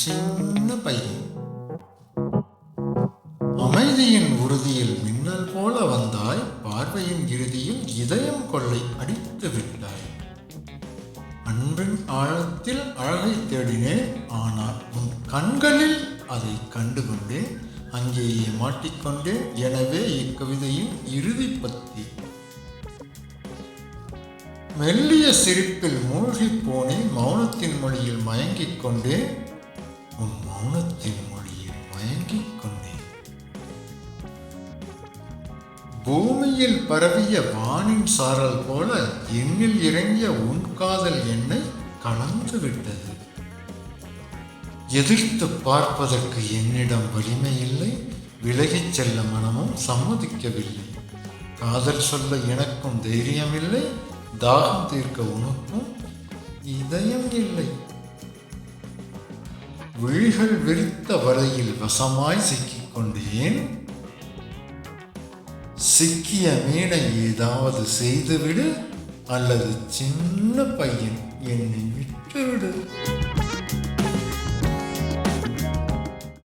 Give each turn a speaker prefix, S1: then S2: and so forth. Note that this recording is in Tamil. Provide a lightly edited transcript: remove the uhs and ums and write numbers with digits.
S1: சின்ன பையன். அமைதியின் உறுதியில் மின்னல் போல வந்தாய், பார்வையின் இறுதியில் இதயம் கொள்ளை அடித்து விட்டாய். அன்பின் ஆழத்தில் அழகை தேடினேன், ஆனால் உன் கண்களில் அதை கண்டுகொண்டேன். அங்கேயே மாட்டிக்கொண்டேன். எனவே இக்கவிதையின் இறுதி பத்தி. மெல்லிய சிரிப்பில் மூழ்கி போனேன், மௌனத்தின் மொழியில் மயங்கிக் கொண்டேன். உன் மௌனத்தின் மொழியில் மயங்கிக் கொண்டேன். பூமியில் பரவிய வானின் சாரல் போல என்னில் இறங்கிய உன் காதல் என்னை கலந்து விட்டது. எதிர்த்து பார்ப்பதற்கு என்னிடம் வலிமை இல்லை, விலகிச் செல்ல மனமும் சம்மதிக்கவில்லை. காதல் சொல்ல எனக்கும் தைரியம் இல்லை, தாகம் தீர்க்க உனக்கும் இதயம் இல்லை. விழிகள் விரித்த வலையில் வசமாய் சிக்கிக் கொண்டேன். சிக்கிய மீனை ஏதாவது செய்துவிடு, அல்லது சின்ன பையன் என்னை விட்டுவிடு.